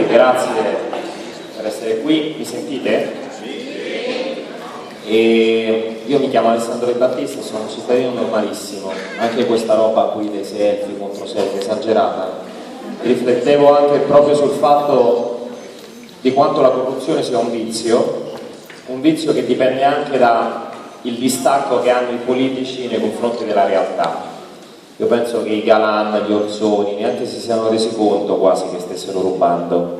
grazie per essere qui. Mi sentite? E io mi chiamo Alessandro De Battista, sono un cittadino normalissimo. Anche questa roba qui dei selfie contro selfie esagerata, riflettevo anche proprio sul fatto di quanto la corruzione sia un vizio che dipende anche dal distacco che hanno i politici nei confronti della realtà. Io penso che i Galan, gli Orsoni neanche si siano resi conto quasi che stessero rubando.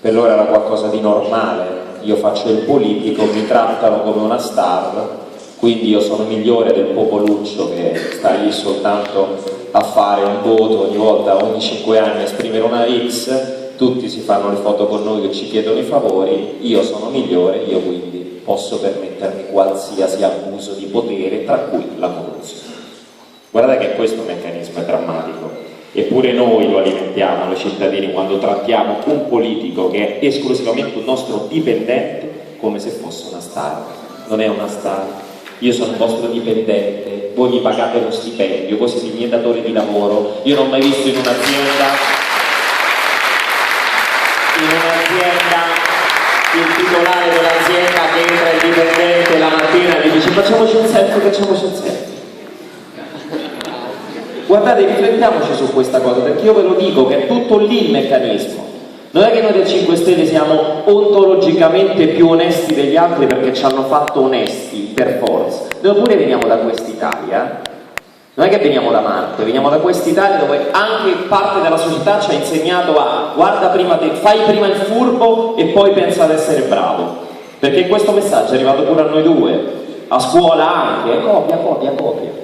Per loro era qualcosa di normale. Io faccio il politico, mi trattano come una star, quindi io sono migliore del popoluccio che sta lì soltanto a fare un voto ogni volta, ogni 5 anni, a esprimere una X, tutti si fanno le foto con noi che ci chiedono i favori, io sono migliore, io quindi posso permettermi qualsiasi abuso di potere, tra cui la corruzione. Guardate che questo meccanismo è drammatico, eppure noi lo alimentiamo, noi cittadini, quando trattiamo un politico che è esclusivamente un nostro dipendente come se fosse una star. Non è una star, io sono il vostro dipendente, voi mi pagate lo stipendio, voi siete i miei datori di lavoro. Io non ho mai visto in un'azienda il titolare dell'azienda che entra il dipendente la mattina e gli dice facciamoci un selfie. Guardate, riflettiamoci su questa cosa, perché io ve lo dico che è tutto lì il meccanismo. Non è che noi del 5 Stelle siamo ontologicamente più onesti degli altri perché ci hanno fatto onesti per forza. Noi pure veniamo da quest'Italia, non è che veniamo da Marte, veniamo da quest'Italia dove anche parte della società ci ha insegnato a guarda prima te, fai prima il furbo e poi pensa ad essere bravo. Perché questo messaggio è arrivato pure a noi due, a scuola anche, copia.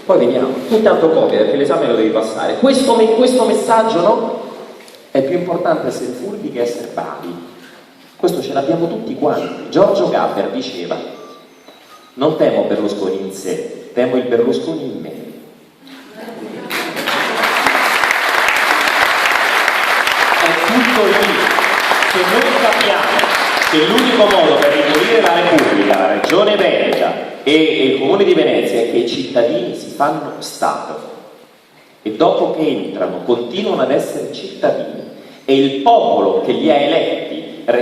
Poi vediamo, tu intanto copia perché l'esame lo devi passare. Questo messaggio, no? È più importante essere furbi che essere bravi. Questo ce l'abbiamo tutti quanti. Giorgio Gaber diceva: non temo Berlusconi in sé, temo il Berlusconi in me. È tutto lì. Se noi capiamo che l'unico modo per rivolire la Repubblica, la Regione Veneto e il Comune di Venezia è che i cittadini si fanno Stato e dopo che entrano continuano ad essere cittadini e il popolo che li ha eletti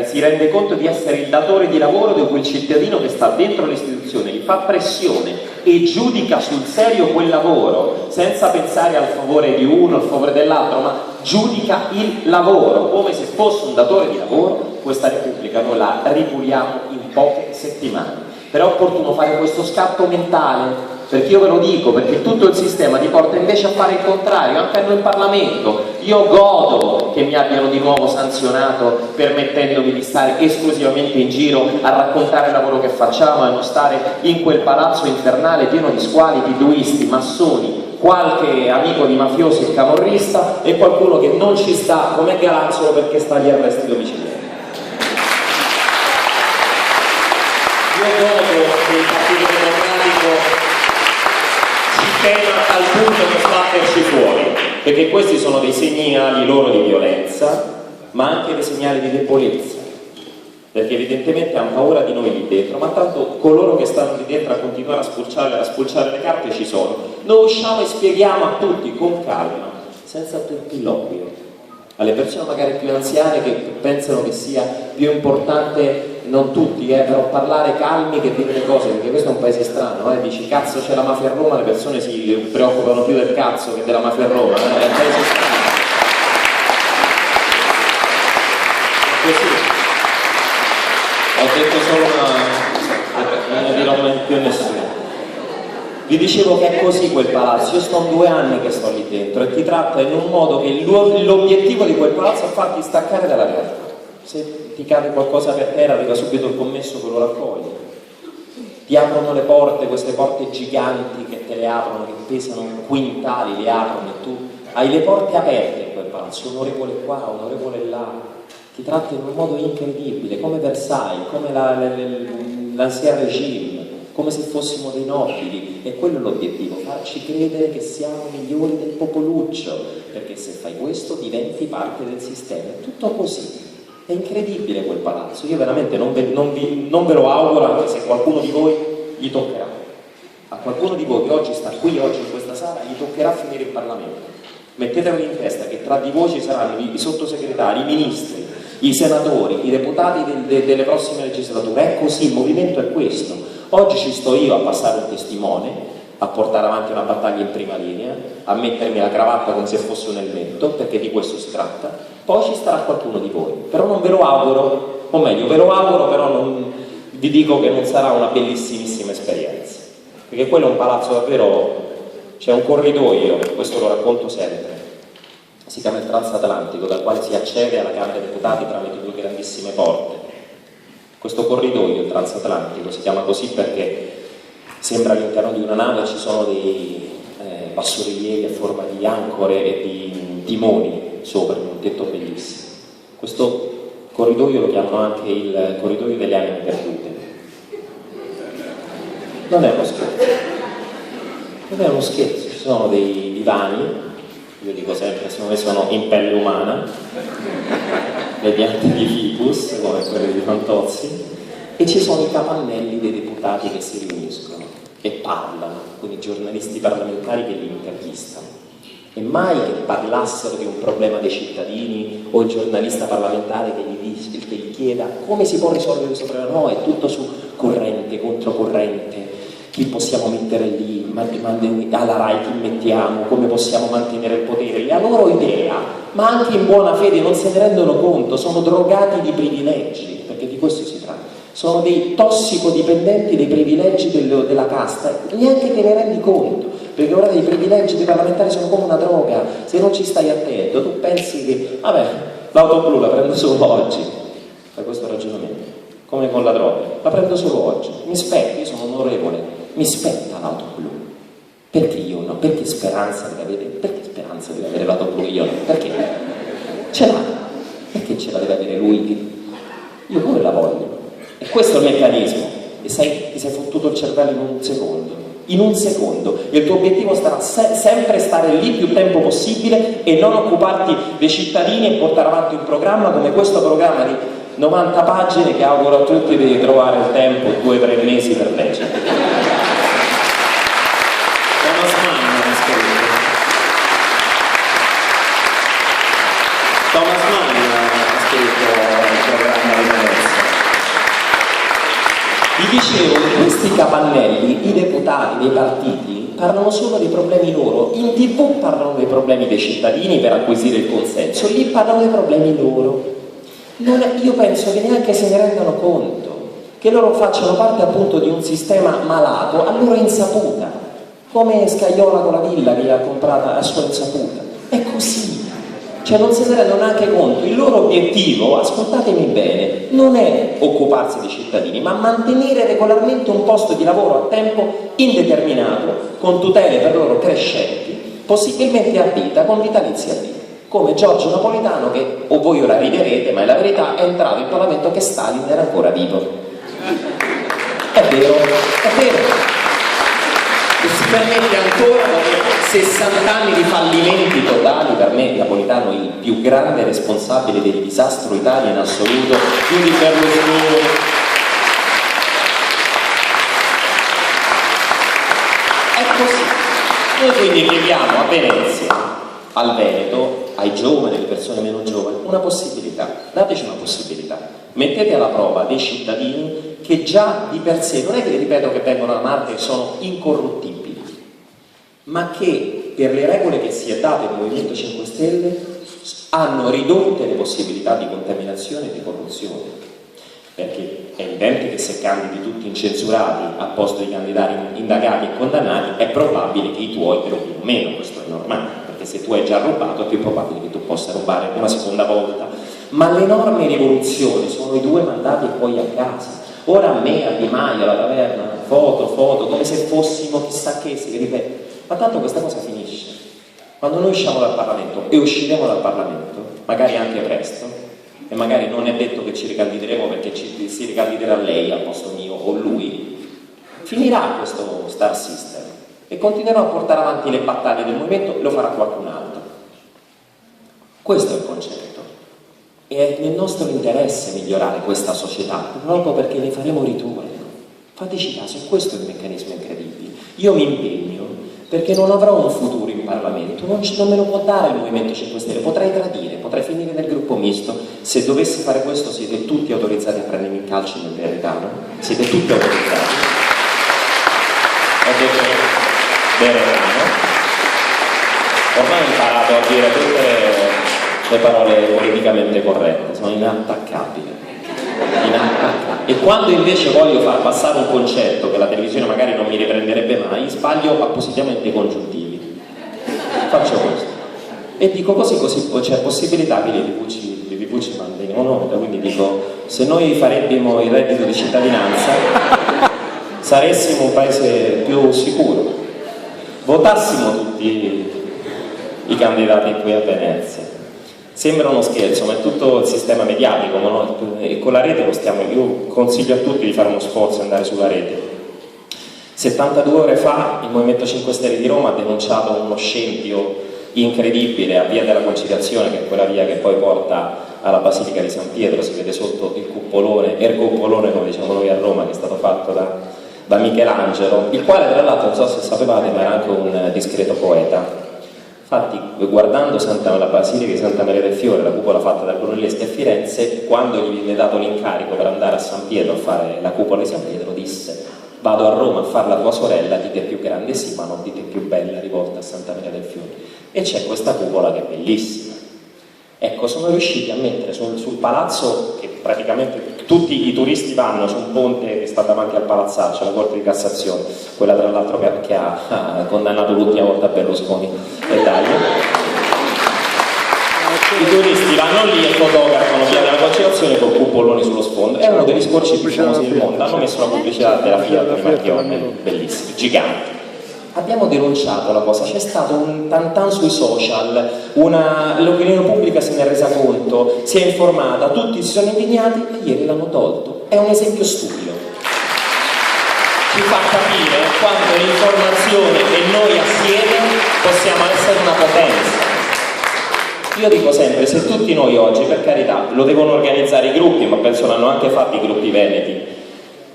si rende conto di essere il datore di lavoro di quel cittadino che sta dentro l'istituzione, gli fa pressione e giudica sul serio quel lavoro senza pensare al favore di uno, al favore dell'altro, ma giudica il lavoro come se fosse un datore di lavoro. Questa Repubblica noi la ripuliamo in poche settimane. Però è opportuno fare questo scatto mentale, perché io ve lo dico, perché tutto il sistema ti porta invece a fare il contrario, anche a noi in Parlamento. Io godo che mi abbiano di nuovo sanzionato permettendomi di stare esclusivamente in giro a raccontare il lavoro che facciamo e non stare in quel palazzo infernale pieno di squali, piduisti, massoni, qualche amico di mafiosi e camorrista e qualcuno che non ci sta come Galanzolo perché sta agli arresti domiciliari. Io godo che il Partito Democratico ci tema al punto da sbatterci fuori, perché questi sono dei segnali loro di violenza, ma anche dei segnali di debolezza, perché evidentemente hanno paura di noi lì dentro, ma tanto coloro che stanno lì dentro a continuare a spulciare le carte ci sono. Noi usciamo e spieghiamo a tutti con calma, senza turpiloquio, alle persone magari più anziane che pensano che sia più importante, non tutti, però parlare calmi che dire le cose, perché questo è un paese strano, dici cazzo c'è la mafia a Roma, le persone si preoccupano più del cazzo che della mafia a Roma, è un paese strano. Così. Ho detto solo una, non lo dirò mai più a nessuno. Vi dicevo che è così quel palazzo, io sto 2 anni che sto lì dentro e ti tratta in un modo che l'obiettivo di quel palazzo è farti staccare dalla realtà. Se ti cade qualcosa per terra arriva subito il commesso che lo raccoglie. Ti aprono le porte, queste porte giganti che te le aprono, che pesano quintali, le aprono e tu hai le porte aperte in quel palazzo, onorevole qua, onorevole là. Ti tratta in un modo incredibile, come Versailles, come l'Ancien Régime, come se fossimo dei nobili, e quello è l'obiettivo, farci credere che siamo migliori del popoluccio, perché se fai questo diventi parte del sistema, è tutto così, è incredibile quel palazzo, io veramente non ve lo auguro, anche se qualcuno di voi gli toccherà, a qualcuno di voi che oggi sta qui, oggi in questa sala, gli toccherà finire in Parlamento, Mettetevi in testa che tra di voi ci saranno i sottosegretari, i ministri, i senatori, i deputati delle prossime legislature. È così, il movimento è questo. Oggi ci sto io a passare un testimone, a portare avanti una battaglia in prima linea, a mettermi la cravatta come se fosse un elmetto, perché di questo si tratta. Poi ci starà qualcuno di voi, però non ve lo auguro, o meglio, ve lo auguro, però non vi dico che non sarà una bellissimissima esperienza, perché quello è un palazzo davvero, c'è un corridoio, questo lo racconto sempre, si chiama il Transatlantico, dal quale si accede alla Camera dei Deputati tramite due grandissime porte. Questo corridoio, il Transatlantico, si chiama così perché sembra all'interno di una nave, ci sono dei bassorilievi a forma di ancore e di timoni sopra, in un tetto bellissimo. Questo corridoio lo chiamano anche il corridoio delle anime perdute. Non è uno scherzo, non è uno scherzo, ci sono dei divani, io dico sempre, secondo me sono in pelle umana, le piante di ficus, come quelle di Fantozzi, e ci sono i capannelli dei deputati che si riuniscono e parlano con i giornalisti parlamentari che li intervistano. E mai che parlassero di un problema dei cittadini o il giornalista parlamentare che gli chieda come si può risolvere questo problema. No, è tutto su corrente, controcorrente, chi possiamo mettere lì, alla RAI chi mettiamo, come possiamo mantenere il potere. La loro idea, ma anche in buona fede, non se ne rendono conto, sono drogati di privilegi, perché di questo si tratta. Sono dei tossicodipendenti dei privilegi della casta, neanche te ne rendi conto, perché ora i privilegi dei parlamentari sono come una droga, se non ci stai attento tu pensi che, vabbè, l'auto blu la prendo solo oggi, fai questo ragionamento, come con la droga, la prendo solo oggi, mi spetta, io sono onorevole, mi spetta l'auto blu, perché io no? Perché Speranza deve avere l'auto blu, io no? Perché? Ce l'ha, perché ce la deve avere lui? Io pure la voglio. E questo è il meccanismo, e ti sei fottuto il cervello in un secondo, e il tuo obiettivo sarà sempre stare lì più tempo possibile e non occuparti dei cittadini e portare avanti un programma come questo programma di 90 pagine che auguro a tutti di trovare il tempo, 2 o 3 mesi per leggere. Thomas Mann ha scritto il programma di Venezia. Vi dicevo che questi capannelli, i deputati dei partiti, parlano solo dei problemi loro. In TV parlano dei problemi dei cittadini per acquisire il consenso, lì parlano dei problemi loro. Io penso che neanche se ne rendano conto, che loro facciano parte appunto di un sistema malato a loro insaputa, come Scaiola con la villa che l'ha comprata a sua insaputa. È così. Cioè non se ne rendono neanche conto. Il loro obiettivo, ascoltatemi bene, non è occuparsi dei cittadini, ma mantenere regolarmente un posto di lavoro a tempo indeterminato, con tutele per loro crescenti, possibilmente a vita, con vitalizi a vita. Come Giorgio Napolitano che, o voi ora riderete, ma è la verità, è entrato in Parlamento che Stalin era ancora vivo. È vero, è vero. E si permette ancora dopo 60 anni di fallimenti totali. Per me Napolitano è il più grande responsabile del disastro Italia in assoluto, più di Berlusconi. È così. Noi quindi chiediamo a Venezia, al Veneto, ai giovani, alle persone meno giovani, una possibilità, dateci una possibilità, mettete alla prova dei cittadini che già di per sé, non è che vi ripeto che vengono da Marte e sono incorruttibili, ma che per le regole che si è date il Movimento 5 Stelle hanno ridotte le possibilità di contaminazione e di corruzione. Perché è evidente che se candidi tutti incensurati a posto di candidati indagati e condannati è probabile che i tuoi te lo rubino meno, questo è normale, perché se tu hai già rubato è più probabile che tu possa rubare una seconda volta. Ma l'enorme rivoluzione sono i 2 mandati e poi a casa. Ora a me, a Di Maio, alla taverna, foto, come se fossimo chissà che, si ripeto. Ma tanto questa cosa finisce. Quando noi usciamo dal Parlamento, e usciremo dal Parlamento, magari anche presto, e magari non è detto che ci ricandideremo perché si ricandiderà lei al posto mio o lui, finirà questo Star System e continuerà a portare avanti le battaglie del movimento, lo farà qualcun altro. Questo è il concetto. E è nel nostro interesse migliorare questa società, proprio perché ne faremo ritorno. Fateci caso, questo è il meccanismo incredibile. Io mi impegno perché non avrò un futuro in Parlamento, non me lo può dare il Movimento 5 Stelle, potrei tradire, potrei finire nel gruppo misto. Se dovessi fare questo siete tutti autorizzati a prendermi in calcio nel veritano, siete tutti autorizzati. Ho detto veritano, ormai ho imparato a dire tutte le parole politicamente corrette, sono inattaccabile. E quando invece voglio far passare un concetto che la televisione magari non mi riprenderebbe mai, sbaglio appositamente i congiuntivi, faccio questo e dico così c'è possibilità che le Vipucci mandino un'onda, quindi dico se noi farebbimo il reddito di cittadinanza saressimo un paese più sicuro, votassimo tutti i candidati qui a Venezia. Sembra uno scherzo, ma è tutto il sistema mediatico, no? E con la rete lo stiamo. Io consiglio a tutti di fare uno sforzo e andare sulla rete. 72 ore fa il Movimento 5 Stelle di Roma ha denunciato uno scempio incredibile a Via della Conciliazione, che è quella via che poi porta alla Basilica di San Pietro, si vede sotto il cupolone, ercopolone come diciamo noi a Roma, che è stato fatto da Michelangelo, il quale tra l'altro, non so se sapevate, ma era anche un discreto poeta. Infatti, guardando la Basilica di Santa Maria del Fiore, la cupola fatta da Brunelleschi a Firenze, quando gli viene dato l'incarico per andare a San Pietro a fare la cupola di San Pietro, disse: vado a Roma a fare la tua sorella, dite più grande sì, ma non dite più bella, rivolta a Santa Maria del Fiore. E c'è questa cupola che è bellissima. Ecco, sono riusciti a mettere sul palazzo, che praticamente tutti i turisti vanno su un ponte che sta davanti al palazzaccio, la Corte di Cassazione, quella tra l'altro che ha condannato l'ultima volta Berlusconi e Dario. I turisti vanno lì e fotografano Via della Conciliazione con cupoloni sullo sfondo. È uno degli scorci più famosi del mondo. Hanno messo la pubblicità della Fiat di Marchionne, bellissima, gigante. Abbiamo denunciato la cosa, c'è stato un tantan sui social, l'opinione pubblica se ne è resa conto, si è informata, tutti si sono indignati e ieri l'hanno tolto. È un esempio stupido. Ci fa capire quanto l'informazione e noi assieme possiamo essere una potenza. Io dico sempre, se tutti noi oggi, per carità, lo devono organizzare i gruppi, ma penso l'hanno anche fatto i gruppi veneti,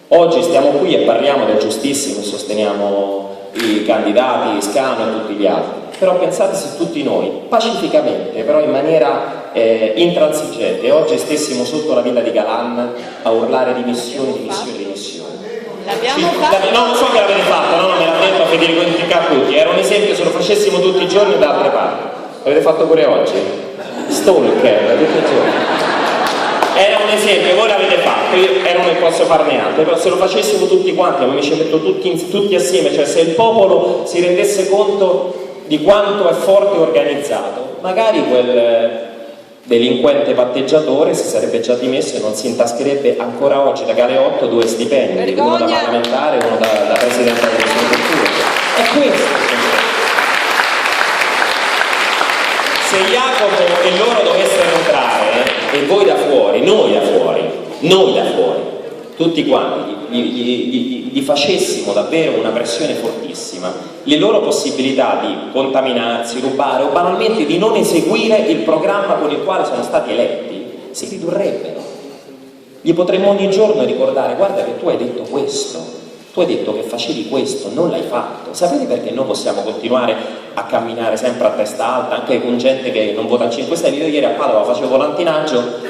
oggi stiamo qui e parliamo del giustissimo e sosteniamo i candidati, Scano e tutti gli altri, però pensate se tutti noi pacificamente, però in maniera intransigente, oggi stessimo sotto la villa di Galan a urlare dimissioni. L'abbiamo fatto? No, non so che l'avete fatto, no, me l'ha detto Federico Di Caputi, era un esempio se lo facessimo tutti i giorni da altre parti. L'avete fatto pure oggi? Stalker, tutti i giorni. Era un esempio, voi l'avete fatto, io non posso farne altro, però se lo facessimo tutti quanti, ma mi ci metto tutti assieme, cioè se il popolo si rendesse conto di quanto è forte e organizzato, magari quel delinquente patteggiatore si sarebbe già dimesso e non si intascherebbe ancora oggi da Galeotto 2 stipendi, vergogna, uno da parlamentare e uno da presidente della Repubblica. È questo. Se Jacopo e loro dovessero entrare, e voi da fuori, noi da fuori, tutti quanti, gli facessimo davvero una pressione fortissima, le loro possibilità di contaminarsi, rubare o banalmente di non eseguire il programma con il quale sono stati eletti si ridurrebbero. Gli potremmo ogni giorno ricordare: guarda che tu hai detto questo, tu hai detto che facevi questo, non l'hai fatto. Sapete perché noi possiamo continuare a camminare sempre a testa alta, anche con gente che non vota 5 Stelle? Io ieri a Padova facevo volantinaggio,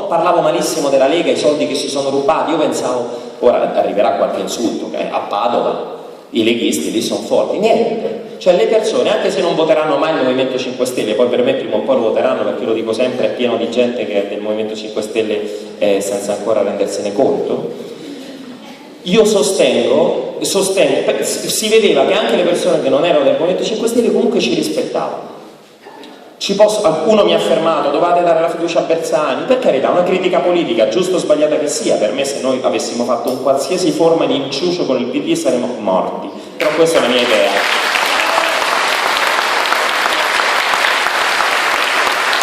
parlavo malissimo della Lega, i soldi che si sono rubati, io pensavo, ora arriverà qualche insulto, che a Padova i leghisti lì sono forti, niente. Cioè le persone, anche se non voteranno mai il Movimento 5 Stelle, poi per me prima o poi lo voteranno, perché lo dico sempre, è pieno di gente che è del Movimento 5 Stelle senza ancora rendersene conto. Io sostengo, si vedeva che anche le persone che non erano del Movimento 5 Stelle comunque ci rispettavano. Qualcuno mi ha affermato: dovete dare la fiducia a Bersani. Per carità, una critica politica, giusto o sbagliata che sia, per me se noi avessimo fatto un qualsiasi forma di inciucio con il PD saremmo morti, però questa è la mia idea.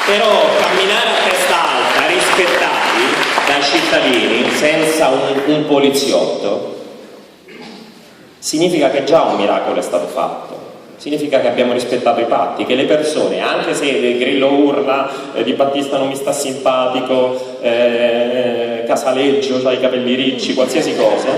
Però camminare a testa alta, rispettati dai cittadini, senza un poliziotto, significa che già un miracolo è stato fatto. Significa che abbiamo rispettato i patti, che le persone, anche se Grillo urla, Di Battista non mi sta simpatico, Casaleggio c'ha i capelli ricci, qualsiasi cosa,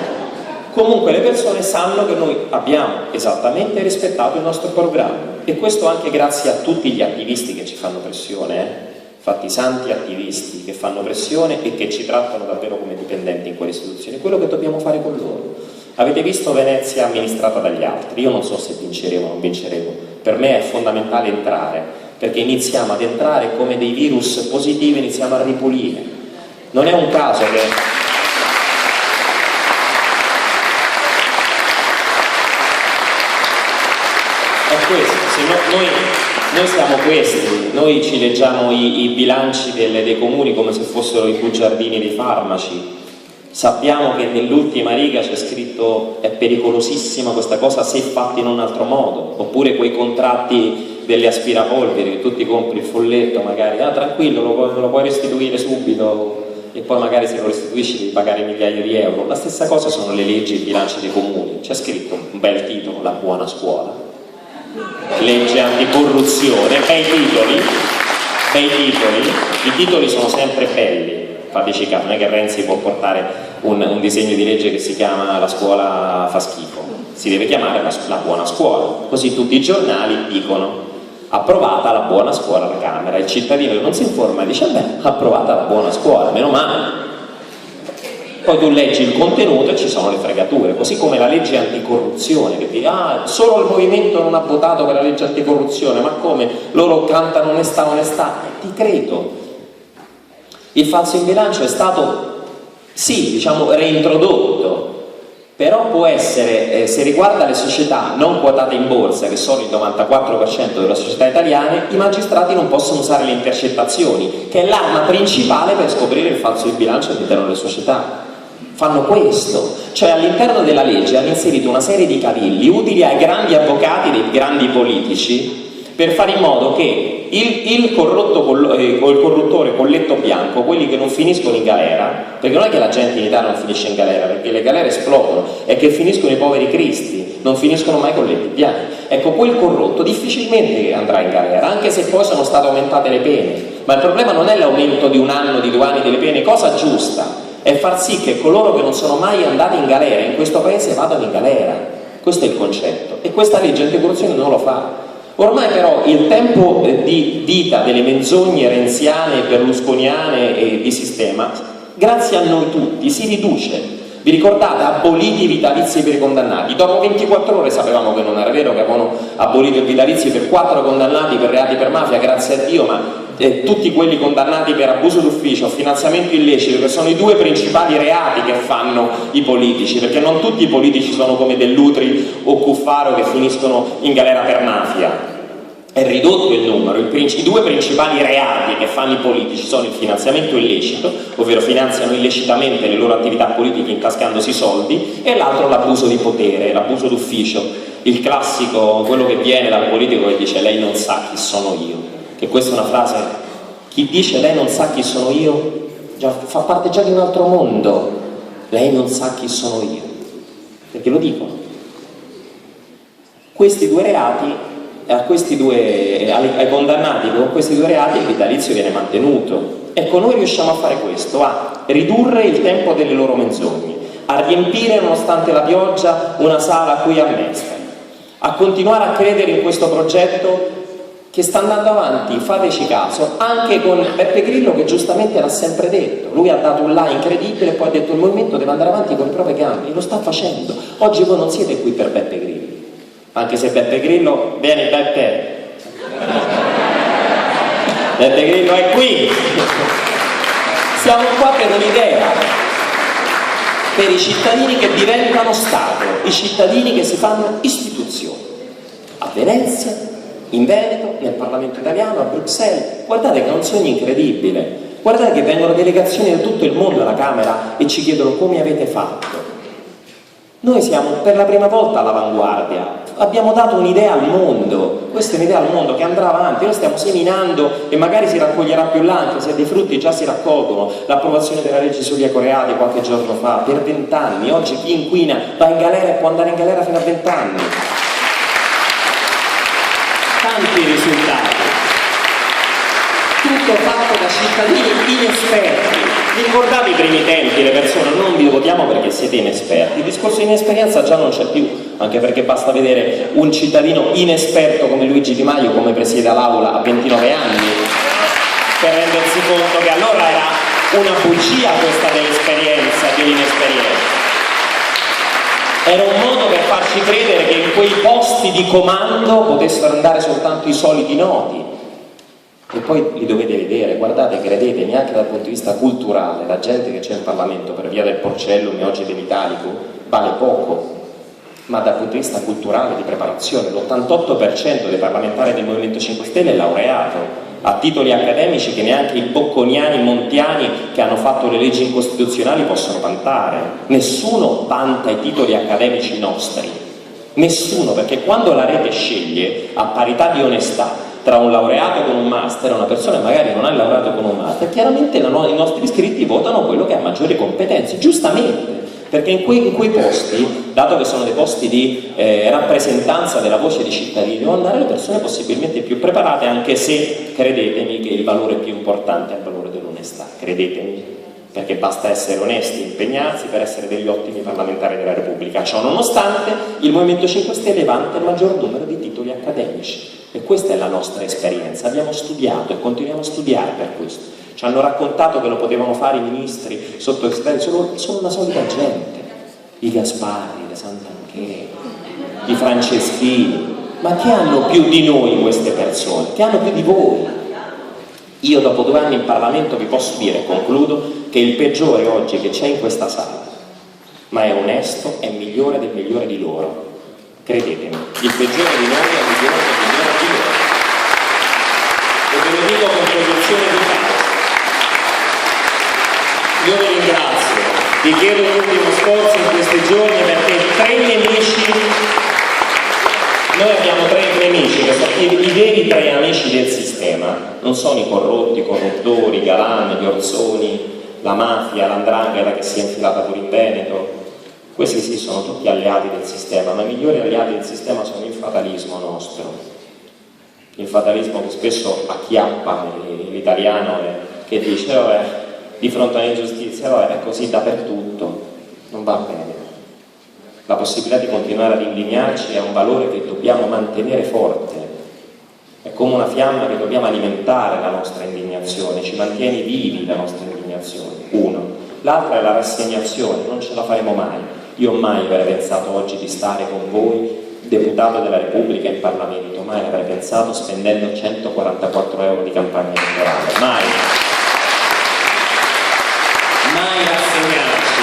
comunque le persone sanno che noi abbiamo esattamente rispettato il nostro programma, e questo anche grazie a tutti gli attivisti che ci fanno pressione, infatti santi attivisti che fanno pressione e che ci trattano davvero come dipendenti in quelle istituzioni. Quello che dobbiamo fare con loro. Avete visto Venezia amministrata dagli altri, io non so se vinceremo o non vinceremo, per me è fondamentale entrare, perché iniziamo ad entrare come dei virus positivi, iniziamo a ripulire. Non è un caso che... questo, se no, noi siamo questi, noi ci leggiamo i bilanci dei comuni come se fossero i bugiardini dei farmaci, sappiamo che nell'ultima riga c'è scritto è pericolosissima questa cosa se fatta in un altro modo, oppure quei contratti delle aspirapolveri che tu ti compri il folletto magari, tranquillo, lo puoi restituire subito, e poi magari se lo restituisci devi pagare migliaia di euro. La stessa cosa sono le leggi e i bilanci dei comuni, c'è scritto un bel titolo, La buona scuola, legge anticorruzione, bei titoli, i titoli sono sempre belli, fateci caso, non è che Renzi può portare un disegno di legge che si chiama La scuola fa schifo, si deve chiamare la buona scuola, così tutti i giornali dicono approvata la buona scuola alla Camera, il cittadino che non si informa dice beh, approvata la buona scuola, meno male. Poi tu leggi il contenuto e ci sono le fregature, così come la legge anticorruzione, che dice solo il movimento non ha votato per la legge anticorruzione, ma come? Loro cantano onestà, ti credo. Il falso in bilancio è stato, sì, diciamo reintrodotto, però può essere, se riguarda le società non quotate in borsa, che sono il 94% delle società italiane, i magistrati non possono usare le intercettazioni, che è l'arma principale per scoprire il falso in bilancio all'interno delle società. Fanno questo, cioè all'interno della legge hanno inserito una serie di cavilli utili ai grandi avvocati dei grandi politici per fare in modo che il corrotto o il corruttore col letto bianco, quelli che non finiscono in galera, perché non è che la gente in Italia non finisce in galera, perché le galere esplodono, è che finiscono i poveri cristi, non finiscono mai con letti bianchi. Ecco, quel corrotto difficilmente andrà in galera, anche se poi sono state aumentate le pene, ma il problema non è l'aumento di 1 anno, di 2 anni delle pene, cosa giusta è far sì che coloro che non sono mai andati in galera in questo paese vadano in galera. Questo è il concetto, e questa legge anticorruzione non lo fa. Ormai però il tempo di vita delle menzogne renziane, berlusconiane e di sistema, grazie a noi tutti, si riduce. Vi ricordate? Aboliti i vitalizi per i condannati. Dopo 24 ore sapevamo che non era vero, che avevano abolito il vitalizio per 4 condannati per reati per mafia, grazie a Dio, ma tutti quelli condannati per abuso d'ufficio, finanziamento illecito, che sono i 2 principali reati che fanno i politici, perché non tutti i politici sono come Dell'Utri o Cuffaro che finiscono in galera per mafia. È ridotto il numero, i 2 principali reati che fanno i politici sono il finanziamento illecito, ovvero finanziano illecitamente le loro attività politiche intascandosi soldi, e l'altro l'abuso di potere, l'abuso d'ufficio, il classico, quello che viene dal politico che dice lei non sa chi sono io, che questa è una frase, chi dice lei non sa chi sono io già fa parte già di un altro mondo, lei non sa chi sono io, perché lo dicono. Questi 2 reati, ai condannati con questi 2 reati il vitalizio viene mantenuto. Ecco, noi riusciamo a fare questo, a ridurre il tempo delle loro menzogne, a riempire nonostante la pioggia una sala qui a Mestre, a continuare a credere in questo progetto che sta andando avanti, fateci caso, anche con Beppe Grillo, che giustamente l'ha sempre detto. Lui ha dato un là incredibile e poi ha detto il movimento deve andare avanti con le proprie gambe, e lo sta facendo. Oggi voi non siete qui per Beppe Grillo, anche se Beppe Grillo, vieni Beppe, Beppe Grillo è qui, siamo qua per un'idea, per i cittadini che diventano Stato, i cittadini che si fanno istituzioni, a Venezia, in Veneto, nel Parlamento italiano, a Bruxelles. Guardate che è un sogno incredibile, guardate che vengono delegazioni da tutto il mondo alla Camera e ci chiedono come avete fatto. Noi siamo per la prima volta all'avanguardia, abbiamo dato un'idea al mondo, questa è un'idea al mondo che andrà avanti, noi stiamo seminando e magari si raccoglierà più là, anche se dei frutti già si raccolgono. L'approvazione della legge sugli ecoreati qualche giorno fa, per 20 anni, oggi chi inquina va in galera e può andare in galera fino a 20 anni. Tanti risultati, tutti tutto fatto da cittadini inesperti. Vi ricordate i primi tempi, le persone non vi votiamo perché siete inesperti? Il discorso di inesperienza già non c'è più, anche perché basta vedere un cittadino inesperto come Luigi Di Maio come presiede l'Aula a 29 anni per rendersi conto che allora era una bugia questa dell'esperienza, dell'inesperienza. Era un modo per farci credere che in quei posti di comando potessero andare soltanto i soliti noti. E poi li dovete vedere, guardate, credetemi, anche dal punto di vista culturale, la gente che c'è in Parlamento per via del Porcellum e oggi dell'Italico vale poco, ma dal punto di vista culturale, di preparazione, l'88% dei parlamentari del Movimento 5 Stelle è laureato, a titoli accademici che neanche i bocconiani montiani che hanno fatto le leggi incostituzionali possono vantare. Nessuno vanta i titoli accademici nostri, nessuno, perché quando la rete sceglie a parità di onestà tra un laureato con un master e una persona che magari non ha il laureato con un master, chiaramente i nostri iscritti votano quello che ha maggiori competenze, giustamente, perché in quei posti, dato che sono dei posti di rappresentanza della voce dei cittadini, devono andare le persone possibilmente più preparate, anche se, credetemi, che il valore più importante è il valore dell'onestà, credetemi, perché basta essere onesti e impegnarsi per essere degli ottimi parlamentari della Repubblica. Ciò nonostante, il Movimento 5 Stelle vanta il maggior numero di titoli accademici. E questa è la nostra esperienza, abbiamo studiato e continuiamo a studiare per questo. Ci hanno raccontato che lo potevano fare i ministri, sottosegretari, sono una solita gente, i Gasparri, le Santanchè, i Franceschini, ma che hanno più di noi queste persone? Che hanno più di voi? Io dopo 2 anni in Parlamento vi posso dire, concludo, che il peggiore oggi che c'è in questa sala, ma è onesto, è migliore del migliore di loro. Credetemi, il peggiore di noi è migliore del migliore di loro. E ve lo dico con protezione di causa. Io vi ringrazio, vi chiedo l'ultimo sforzo in questi giorni perché 3 nemici, noi abbiamo 3 nemici, che sono i veri 3 amici del sistema, non sono i corrotti, i corruttori, i Galan, gli Orsoni, la mafia, l''ndrangheta che si è infilata pure in Veneto. Questi sì, sono tutti alleati del sistema, ma i migliori alleati del sistema sono il fatalismo nostro. Il fatalismo che spesso acchiappa l'italiano e che dice, vabbè, di fronte all'ingiustizia, vabbè, è così dappertutto, non va bene. La possibilità di continuare ad indignarci è un valore che dobbiamo mantenere forte. È come una fiamma che dobbiamo alimentare la nostra indignazione, ci mantiene vivi la nostra indignazione. Uno. L'altra è la rassegnazione, non ce la faremo mai. Io mai avrei pensato oggi di stare con voi, deputato della Repubblica in Parlamento, mai avrei pensato spendendo 144 euro di campagna elettorale, mai. Mai rassegnarci.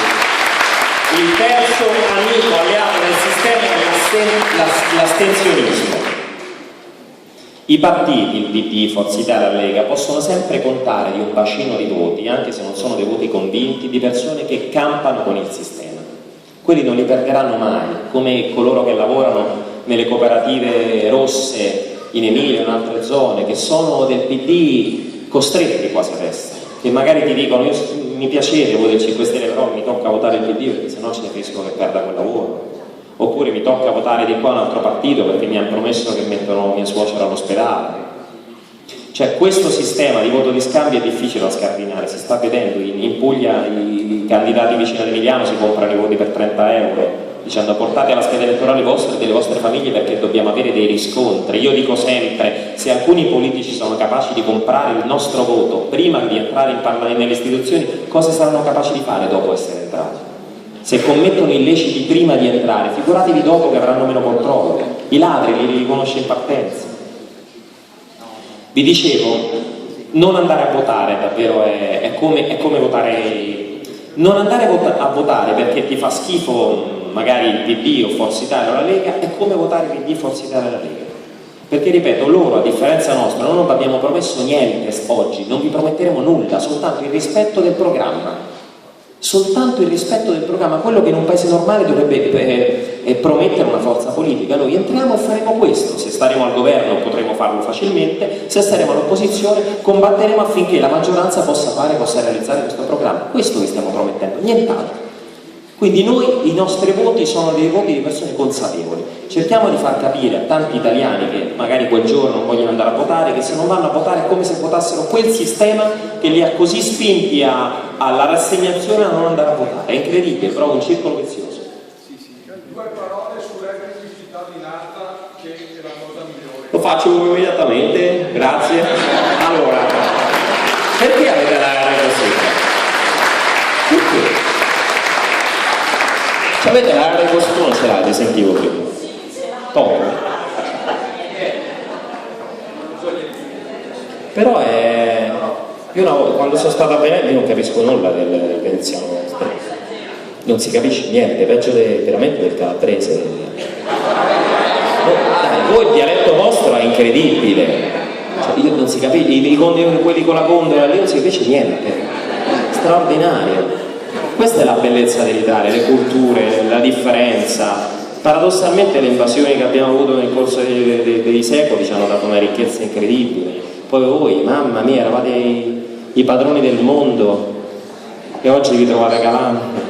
Il terzo amico alleato del sistema è l'astensionismo. I partiti, il PD, Forza Italia e la Lega, possono sempre contare di un bacino di voti, anche se non sono dei voti convinti, di persone che campano con il sistema. Quelli non li perderanno mai, come coloro che lavorano nelle cooperative rosse in Emilia e in altre zone, che sono del PD costretti quasi ad essere, che magari ti dicono, mi piacerebbe votare il 5 Stelle, però mi tocca votare il PD perché sennò c'è il rischio che perda quel lavoro. Oppure mi tocca votare di qua un altro partito perché mi hanno promesso che mettono mia suocera all'ospedale. Cioè questo sistema di voto di scambio è difficile da scardinare, si sta vedendo, in Puglia i candidati vicini all'Emiliano si comprano i voti per 30 euro, dicendo portate alla scheda elettorale vostra e delle vostre famiglie perché dobbiamo avere dei riscontri. Io dico sempre, se alcuni politici sono capaci di comprare il nostro voto prima di entrare in Parlamento nelle istituzioni, cosa saranno capaci di fare dopo essere entrati? Se commettono illeciti prima di entrare, figuratevi dopo che avranno meno controllo. I ladri li riconosce in partenza. Vi dicevo, non andare a votare davvero è come votare. Non andare a votare perché ti fa schifo magari il PD o Forza Italia o la Lega è come votare PD, Forza Italia e la Lega. Perché ripeto, loro a differenza nostra non abbiamo promesso niente oggi, non vi prometteremo nulla, soltanto il rispetto del programma. Soltanto il rispetto del programma, quello che in un paese normale dovrebbe promettere una forza politica. Noi entriamo e faremo questo, se staremo al governo potremo farlo facilmente, se staremo all'opposizione combatteremo affinché la maggioranza possa realizzare questo programma. Questo vi stiamo promettendo, nient'altro. Quindi noi, i nostri voti sono dei voti di persone consapevoli. Cerchiamo di far capire a tanti italiani che magari quel giorno non vogliono andare a votare, che se non vanno a votare è come se votassero quel sistema che li ha così spinti alla rassegnazione a non andare a votare. È incredibile, però è un circolo vizioso. Due parole sul reddito di cittadinanza, che è la cosa migliore. Lo faccio immediatamente, grazie. Allora, perché avete la R così? Perché? Avete la R così? Non ce l'avete, sentivo prima. Poco. Però è... Io una volta, quando sono stato a Venezia non capisco nulla del veneziano. Non si capisce niente, peggio veramente del calabrese. Dai, voi il dialetto vostro è incredibile. Cioè, io non si capisce, quelli con la gondola lì non si capisce niente. Straordinario. Questa è la bellezza dell'Italia, le culture, la differenza. Paradossalmente le invasioni che abbiamo avuto nel corso dei secoli ci hanno dato una ricchezza incredibile. Poi voi, mamma mia, eravate i padroni del mondo e oggi vi trovate calando.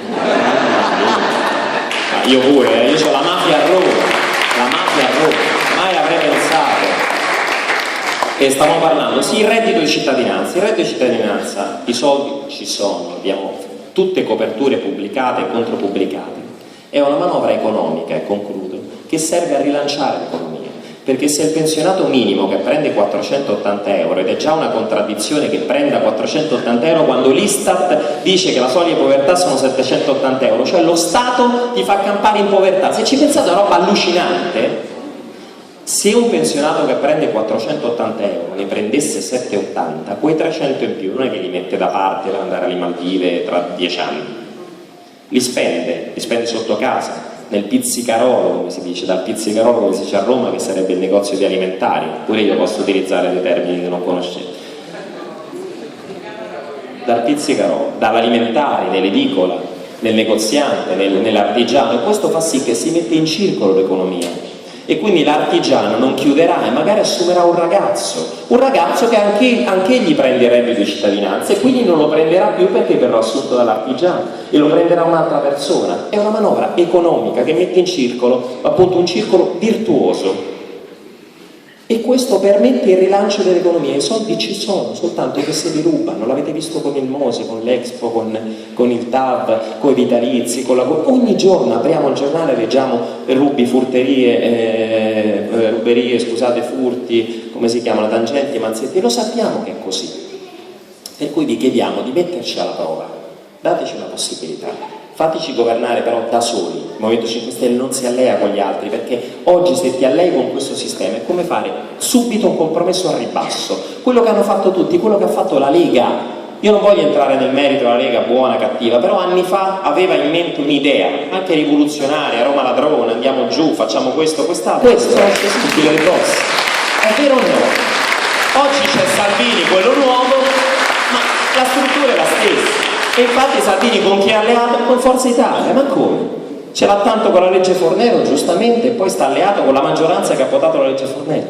Io pure, io ho la mafia a Roma, mai avrei pensato. E stavamo parlando, sì, il reddito di cittadinanza, i soldi ci sono, abbiamo tutte coperture pubblicate e contropubblicate. È una manovra economica, e concludo, che serve a rilanciare l'economia, perché se il pensionato minimo che prende 480 euro, ed è già una contraddizione che prenda 480 euro quando l'Istat dice che la soglia di povertà sono 780 euro, cioè lo Stato ti fa campare in povertà. Se ci pensate è una roba allucinante. Se un pensionato che prende 480 euro ne prendesse 780, quei 300 in più non è che li mette da parte per andare alle Maldive tra 10 anni, li spende sotto casa, nel pizzicarolo, come si dice, dal pizzicarolo, come si dice a Roma, che sarebbe il negozio di alimentari. Pure io posso utilizzare dei termini che non conoscete. Dal pizzicarolo, dall'alimentare, nell'edicola, nel negoziante, nell'artigiano, e questo fa sì che si mette in circolo l'economia. E quindi l'artigiano non chiuderà e magari assumerà un ragazzo che anche egli prende il reddito di cittadinanza, e quindi non lo prenderà più perché verrà assunto dall'artigiano e lo prenderà un'altra persona. È una manovra economica che mette in circolo, appunto, un circolo virtuoso, e questo permette il rilancio dell'economia. I soldi ci sono, soltanto che se li rubano. L'avete visto con il Mose, con l'Expo, con il TAV, con i vitalizi, ogni giorno apriamo il giornale e leggiamo ruberie, furti, come si chiamano, tangenti, manzetti. Lo sappiamo che è così, per cui vi chiediamo di metterci alla prova, dateci una possibilità. Fateci governare però da soli. Il Movimento 5 Stelle non si allea con gli altri, perché oggi se ti allei con questo sistema è come fare subito un compromesso al ribasso. Quello che hanno fatto tutti, quello che ha fatto la Lega. Io non voglio entrare nel merito della Lega, buona, cattiva, però anni fa aveva in mente un'idea, anche rivoluzionaria, Roma ladrone, andiamo giù, facciamo questo, quest'altro. Questo è il riposto. È vero o no? Oggi c'è Salvini, quello nuovo, ma la struttura è la stessa. E infatti Salvini con chi è alleato? Con Forza Italia. Ma come? Ce l'ha tanto con la legge Fornero, giustamente, e poi sta alleato con la maggioranza che ha votato la legge Fornero.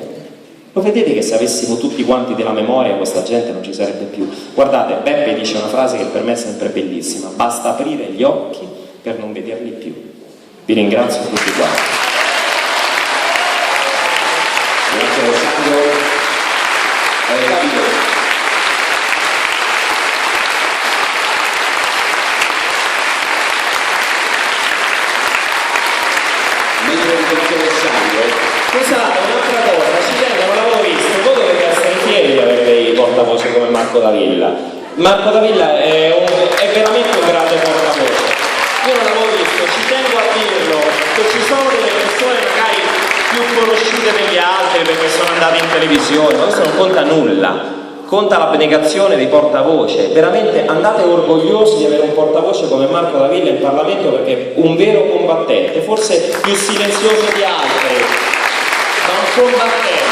Lo vedete che se avessimo tutti quanti della memoria questa gente non ci sarebbe più. Guardate, Beppe dice una frase che per me è sempre bellissima: basta aprire gli occhi per non vederli più. Vi ringrazio tutti quanti. Grazie Alessandro. Capito. Scusate, un'altra cosa, ci tengo, non l'avevo visto, voi dovete essere fieri di avere dei portavoce come Marco Davilla. Marco Davilla è veramente un grande portavoce. Io non l'avevo visto, ci tengo a dirlo, che ci sono delle persone magari più conosciute degli altri perché sono andate in televisione, ma questo non conta nulla. Conta l'abnegazione dei portavoce. Veramente andate orgogliosi di avere un portavoce come Marco Davilla in Parlamento, perché è un vero combattente, forse più silenzioso di altri, ma un combattente.